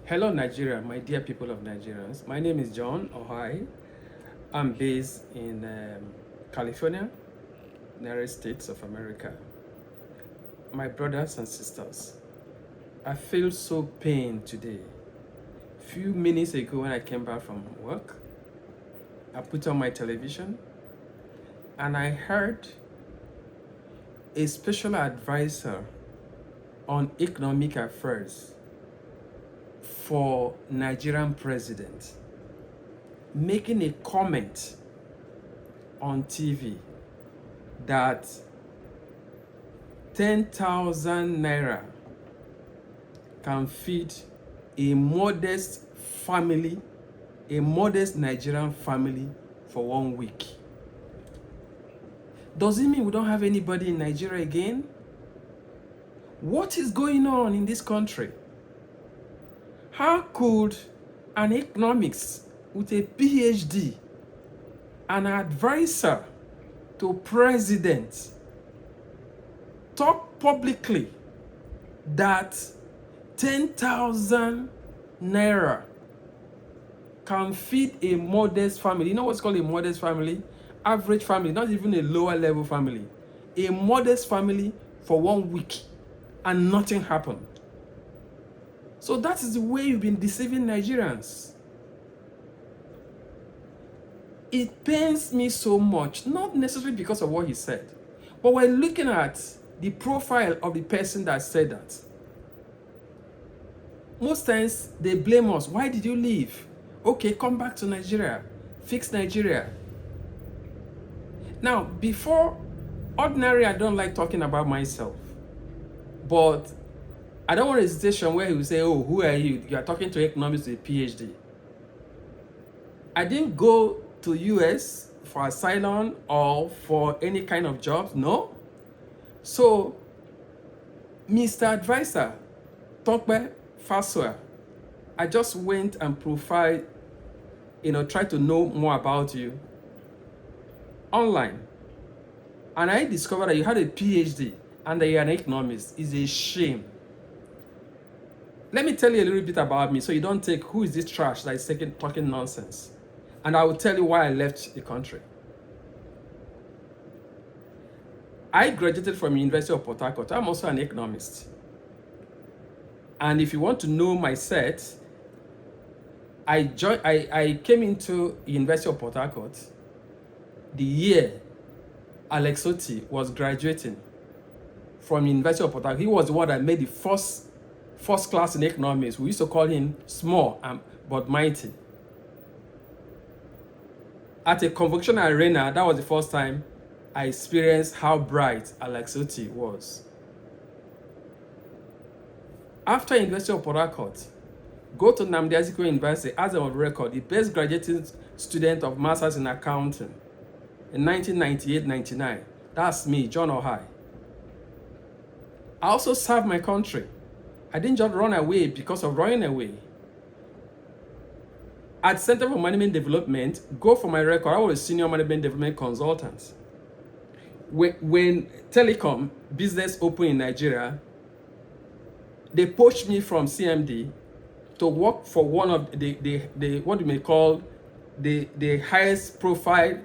Hello, Nigeria, my dear people of Nigerians. My name is John Ohai. I'm based in California, United States of America. My brothers and sisters, I feel so pain today. Few minutes ago, when I came back from work, I put on my television and I heard a special advisor on economic affairs for Nigerian president making a comment on TV that 10,000 naira can feed a modest family, a modest Nigerian family for 1 week. Does it mean we don't have anybody in Nigeria again? What is going on in this country? How could an economics with a PhD, an advisor to president, talk publicly that 10,000 naira can feed a modest family? You know what's called a modest family? Average family, not even a lower level family. A modest family for 1 week and nothing happened. So that is the way you've been deceiving Nigerians. It pains me so much, not necessarily because of what he said, but we're looking at the profile of the person that said that. Most times they blame us. Why did you leave? Okay, come back to Nigeria. Fix Nigeria. Now, before, ordinarily, I don't like talking about myself, but I don't want a situation where he will say, oh, who are you? You are talking to economics with a PhD. I didn't go to US for asylum or for any kind of job, no. So, Mr. Advisor, Tope Fasua, I just went and profiled, tried to know more about you online. And I discovered that you had a PhD and that you're an economist. It's a shame. Let me tell you a little bit about me so you don't take who is this trash that is talking nonsense. And I will tell you why I left the country. I graduated from University of Port Harcourt. I'm also an economist. And if you want to know my set, I came into University of Port Harcourt the year Alex Oti was graduating from University of Port Harcourt. He was the one that made the first class in economics. We used to call him small but mighty. At a convocation arena, that was the first time I experienced how bright Alex Oti was. After University of Port Harcourt, go to Nnamdi Azikiwe University as a record, the best graduating student of Masters in Accounting in 1998-99. That's me, John Ohai. I also served my country. I didn't just run away because of running away. At Center for Management Development, go for my record, I was a senior management development consultant. When telecom business opened in Nigeria, they poached me from CMD to work for one of the what you may call the highest profile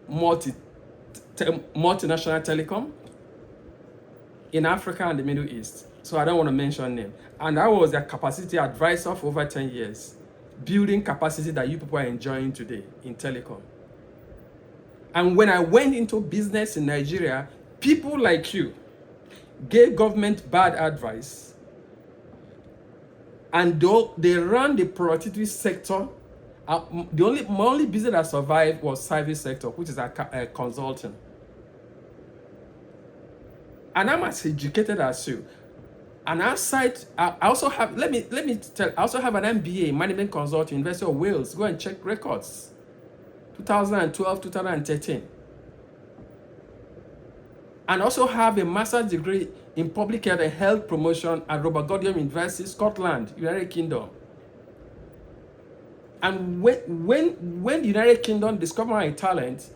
multinational telecom in Africa and the Middle East. So I don't want to mention name. And I was their capacity advisor for over 10 years, building capacity that you people are enjoying today in telecom. And when I went into business in Nigeria, people like you gave government bad advice, and they ran the productivity sector. My only business that survived was service sector, which is a consulting. And I'm as educated as you. And outside, I also have, let me tell, I also have an MBA in management consulting, University of Wales. Go and check records. 2012, 2013. And also have a master's degree in public health and health promotion at Robert Gordon University, Scotland, United Kingdom. And when the United Kingdom discovered my talent,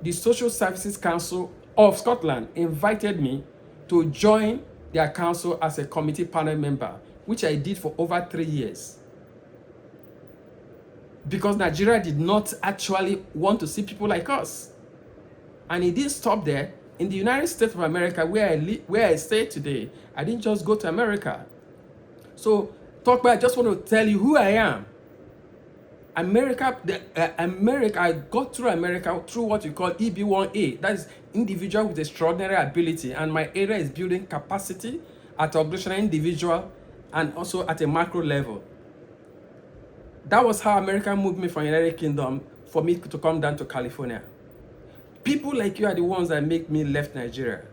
the Social Services Council of Scotland invited me to join their council as a committee panel member which I did for over 3 years. Because Nigeria did not actually want to see people like us. And it didn't stop there. In the United States of America, where I stay today, I didn't just go to America. So, Tope, I just want to tell you who I am. America, I got through America through what we call EB1A. That is individual with extraordinary ability. And my area is building capacity at organizational, individual, and also at a macro level. That was how America moved me from the United Kingdom for me to come down to California. People like you are the ones that make me left Nigeria.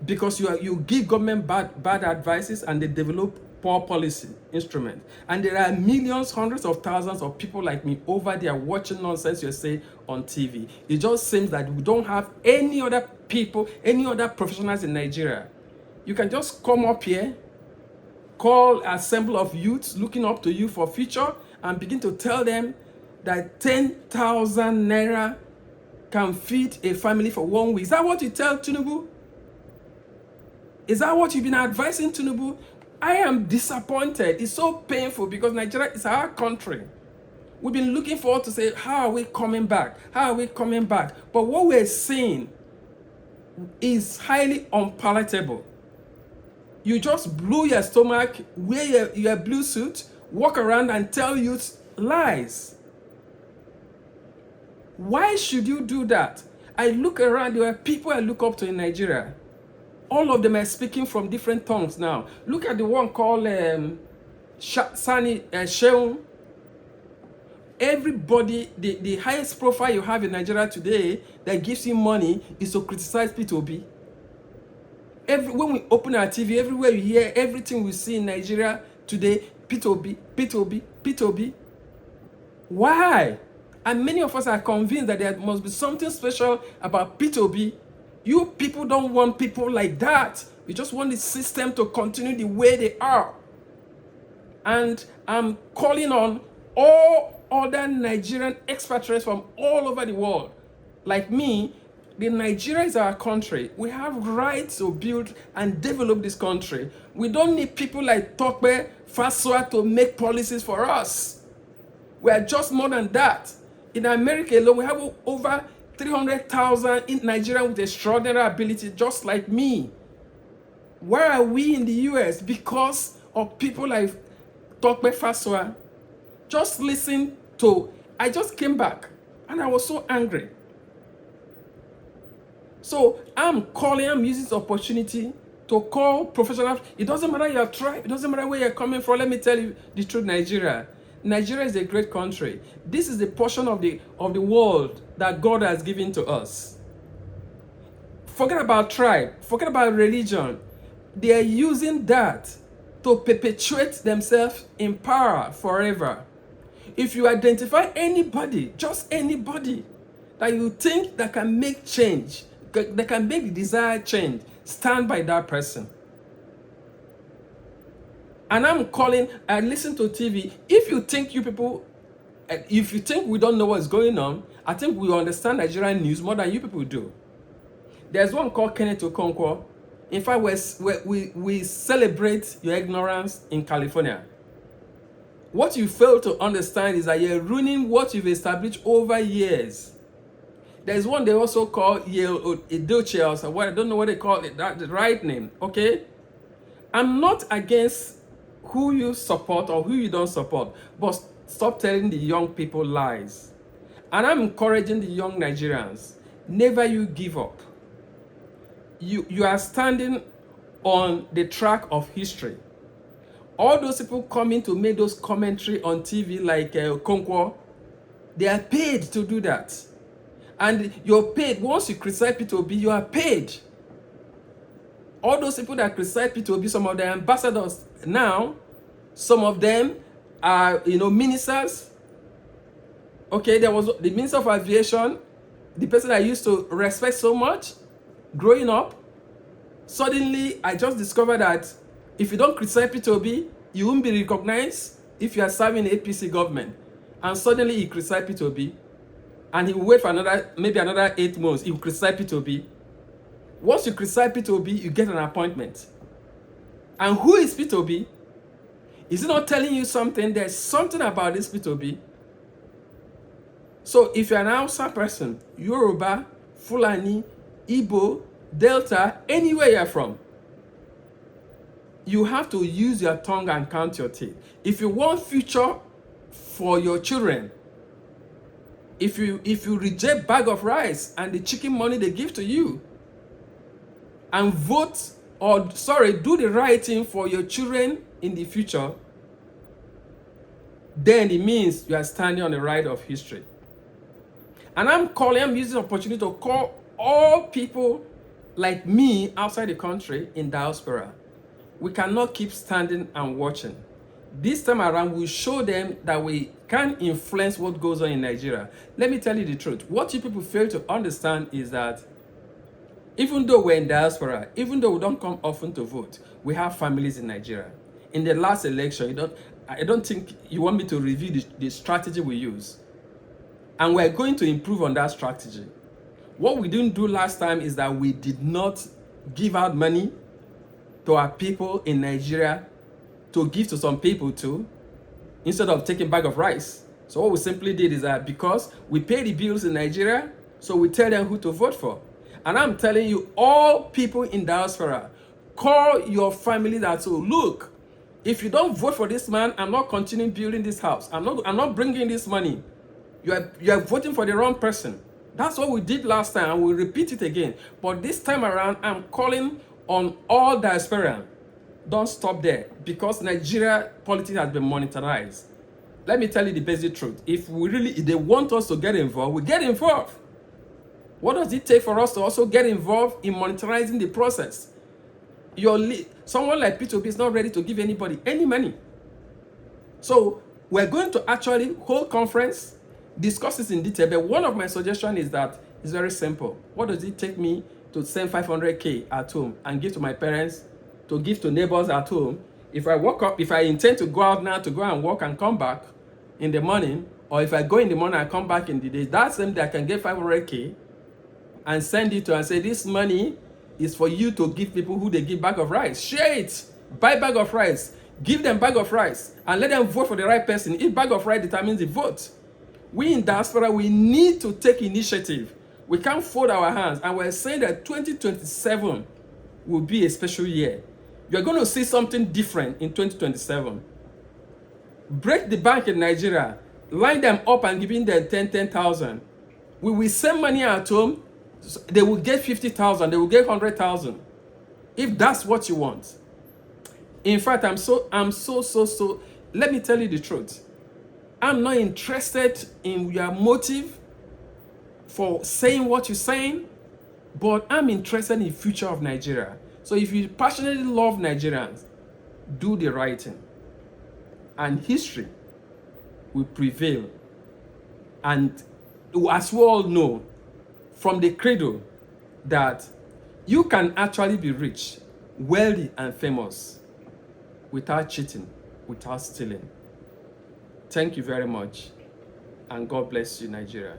Because you give government bad advices and they develop poor policy instrument. And there are millions, hundreds of thousands of people like me over there watching nonsense you say on TV. It just seems that we don't have any other people, any other professionals in Nigeria. You can just come up here, call an assembly of youths looking up to you for future and begin to tell them that 10,000 naira can feed a family for 1 week. Is that what you tell Tinubu? Is that what you've been advising Tinubu? I am disappointed. It's so painful because Nigeria is our country. We've been looking forward to say, how are we coming back? How are we coming back? But what we're seeing is highly unpalatable. You just blew your stomach, wear your blue suit, walk around and tell youth lies. Why should you do that? I look around, there are people I look up to in Nigeria. All of them are speaking from different tongues now. Look at the one called Sani Sheung. Everybody, the highest profile you have in Nigeria today that gives you money is to criticize P2B. When we open our TV, everywhere you hear everything we see in Nigeria today, P2B, P2B, P2B. Why? And many of us are convinced that there must be something special about P2B. You people don't want people like that. You just want the system to continue the way they are. And I'm calling on all other Nigerian expatriates from all over the world. Like me, Nigeria is our country. We have rights to build and develop this country. We don't need people like Tope Fasua to make policies for us. We are just more than that. In America alone, we have over 300,000 in Nigeria with extraordinary ability, just like me. Where are we in the US? Because of people like Tope Fasua. Just listen to, I just came back and I was so angry. So I'm using this opportunity to call professionals. It doesn't matter your tribe, it doesn't matter where you're coming from. Let me tell you the truth, Nigeria. Nigeria is a great country. This is the portion of the world that God has given to us. Forget about tribe, forget about religion. They are using that to perpetuate themselves in power forever. If you identify anybody, just anybody, that you think that can make change, that can make the desired change, stand by that person. And I'm calling, I listen to TV. If you think if you think we don't know what's going on, I think we understand Nigerian news more than you people do. There's one called Kenneth Okonkwo. In fact, we celebrate your ignorance in California. What you fail to understand is that you're ruining what you've established over years. There's one they also call Edoche, or what, I don't know what they call it, that's the right name, okay? I'm not against who you support or who you don't support, but stop telling the young people lies. And I'm encouraging the young Nigerians, never you give up. You are standing on the track of history. All those people coming to make those commentary on TV like Okonkwo, they are paid to do that. And you're paid. Once you criticize P2B, you are paid. All those people that criticize P2B, some of the ambassadors now, some of them are, ministers. Okay, there was the Minister of Aviation, the person I used to respect so much, growing up. Suddenly, I just discovered that if you don't criticize P2B, you won't be recognized if you are serving the APC government. And suddenly, he criticized P2B. And he will wait for maybe another 8 months. He will criticize P2B. Once you criticize P2B, you get an appointment. And who is P2B? Is it not telling you something? There's something about this P2B. So if you're an Hausa person, Yoruba, Fulani, Igbo, Delta, anywhere you're from, you have to use your tongue and count your teeth. If you want future for your children, if you reject bag of rice and the chicken money they give to you, and vote, or sorry, do the right thing for your children in the future, then it means you are standing on the right of history. And I'm using the opportunity to call all people like me outside the country in diaspora. We cannot keep standing and watching. This time around, we show them that we can influence what goes on in Nigeria. Let me tell you the truth. What you people fail to understand is that even though we're in diaspora, even though we don't come often to vote, we have families in Nigeria. In the last election, I don't think you want me to review the strategy we use. And we're going to improve on that strategy. What we didn't do last time is that we did not give out money to our people in Nigeria to give to some people too, instead of taking bag of rice. So what we simply did is that because we pay the bills in Nigeria, so we tell them who to vote for. And I'm telling you, all people in diaspora, call your family that, so look, if you don't vote for this man, I'm not continuing building this house. I'm not bringing this money. You are voting for the wrong person. That's what we did last time, and we'll repeat it again. But this time around, I'm calling on all diaspora. Don't stop there, because Nigeria politics has been monetized. Let me tell you the basic truth. If they want us to get involved, we get involved. What does it take for us to also get involved in monetizing the process? Someone like P2B is not ready to give anybody any money. So we're going to actually hold conference, discuss this in detail, but one of my suggestions is that it's very simple. What does it take me to send 500K at home and give to my parents, to give to neighbors at home? If I intend to go out now to go and work and come back in the morning, or if I go in the morning and come back in the day, that same day I can get 500K and send it to and say, this money is for you to give people who they give bag of rice. Share it. Buy bag of rice. Give them bag of rice and let them vote for the right person. If bag of rice determines the vote. We in diaspora, we need to take initiative. We can't fold our hands. And we're saying that 2027 will be a special year. You're going to see something different in 2027. Break the bank in Nigeria. Line them up and giving them 10,000. We will send money at home. They will get 50,000. They will get 100,000. If that's what you want. In fact, I'm so. Let me tell you the truth. I'm not interested in your motive for saying what you're saying, but I'm interested in the future of Nigeria. So if you passionately love Nigerians, do the right thing. And history will prevail. And as we all know, from the cradle, that you can actually be rich, wealthy, and famous without cheating, without stealing. Thank you very much, and God bless you, Nigeria.